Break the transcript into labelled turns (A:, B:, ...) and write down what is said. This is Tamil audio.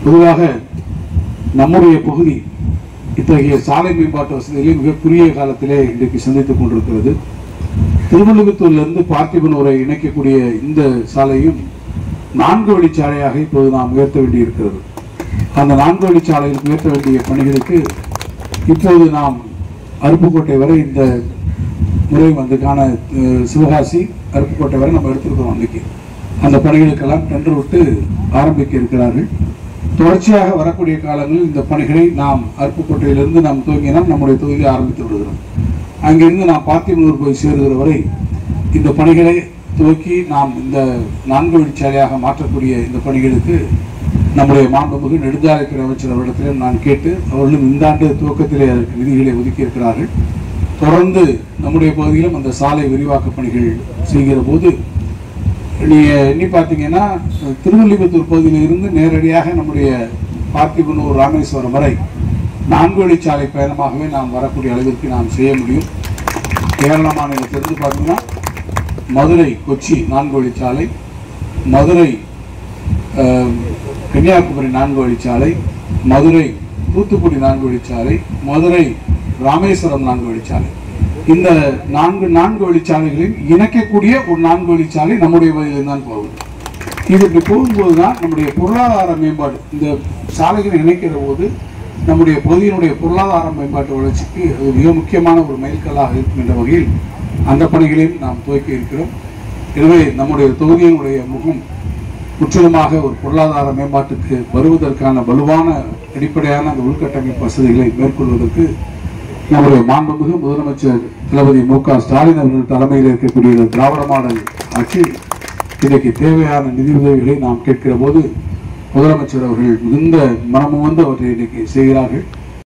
A: பொதுவாக நம்முடைய பகுதி இத்தகைய சாலை மேம்பாட்டு வசதிகளை மிக குறுகிய காலத்திலே இன்றைக்கு சந்தித்துக் கொண்டிருக்கிறது. திருவள்ளுவத்தூரிலிருந்து பார்த்திபனூரை இணைக்கக்கூடிய இந்த சாலையும் 4 வழிச்சாலையாக இப்போது நாம் உயர்த்த வேண்டியிருக்கிறது. அந்த 4 வழிச்சாலையில் உயர்த்த வேண்டிய பணிகளுக்கு இப்போது நாம் அருப்புக்கோட்டை வரை இந்த முறை வந்துக்கான சிவகாசி அருப்புக்கோட்டை வரை நம்ம எடுத்திருக்கிறோம். அன்றைக்கு அந்த பணிகளுக்கெல்லாம் டெண்டர் விட்டு ஆரம்பிக்க இருக்கிறார்கள். தொடர்ச்சியாக வரக்கூடிய காலங்களில் இந்த பணிகளை நாம் அருப்புக்கோட்டையிலிருந்து நாம் துவங்கினால் நம்முடைய தொகுதியை ஆரம்பித்து விடுகிறோம். அங்கிருந்து நாம் பார்த்திபனூர் போய் சேருகிற வரை இந்த பணிகளை துவக்கி நாம் இந்த 4 வழிச்சாலையாக மாற்றக்கூடிய இந்த பணிகளுக்கு நம்முடைய மாண்புமிகு நெடுஞ்சாலைத்துறை அமைச்சர் அவரிடத்திலும் நான் கேட்டு அவர்களும் இந்த ஆண்டு துவக்கத்திலே அதற்கு நிதிகளை ஒதுக்கி இருக்கிறார்கள். தொடர்ந்து நம்முடைய பகுதியிலும் அந்த சாலை விரிவாக்க பணிகள் செய்கிற போது எண்ணி பார்த்தீங்கன்னா திருவள்ளிபுத்தூர் பகுதியில் இருந்து நேரடியாக நம்முடைய பார்த்திபனூர் ராமேஸ்வரம் வரை 4 வழிச்சாலை பயணமாகவே நாம் வரக்கூடிய அளவிற்கு நாம் செய்ய முடியும். கேரள மாநிலத்திலிருந்து பார்த்தீங்கன்னா மதுரை கொச்சி 4 வழிச்சாலை, மதுரை கன்னியாகுமரி 4 வழிச்சாலை, மதுரை தூத்துக்குடி 4 வழிச்சாலை, மதுரை ராமேஸ்வரம் 4 வழிச்சாலை. இந்த 4 வழிச்சாலைகளில் இணைக்கக்கூடிய ஒரு 4 வழிச்சாலை நம்முடைய பகுதியில் தான் போகும். இது இப்படி போகும்போதுதான் நம்முடைய பொருளாதார மேம்பாடு இந்த சாலைகளை இணைக்கிற போது நம்முடைய பகுதியினுடைய பொருளாதார மேம்பாட்டு வளர்ச்சிக்கு அது மிக முக்கியமான ஒரு மைல்கல்லாக இருக்கும் என்ற வகையில் அந்த பணிகளையும் நாம் துவக்கி இருக்கிறோம். எனவே நம்முடைய தொகுதியினுடைய முகம் முற்றிலுமாக ஒரு பொருளாதார மேம்பாட்டுக்கு வருவதற்கான வலுவான அடிப்படையான அந்த உள்கட்டமைப்பு வசதிகளை மேற்கொள்வதற்கு நம்முடைய மாண்புமிகு முதலமைச்சர் தளபதி மு.க. ஸ்டாலின் அவர்கள் தலைமையில் இருக்கக்கூடிய திராவிட மாடல் ஆட்சி இன்றைக்கு தேவையான நிதி உதவிகளை நாம் கேட்கிற போது முதலமைச்சர் அவர்கள் மிகுந்த மனமும் வந்து அவற்றை இன்றைக்கு செய்கிறார்கள்.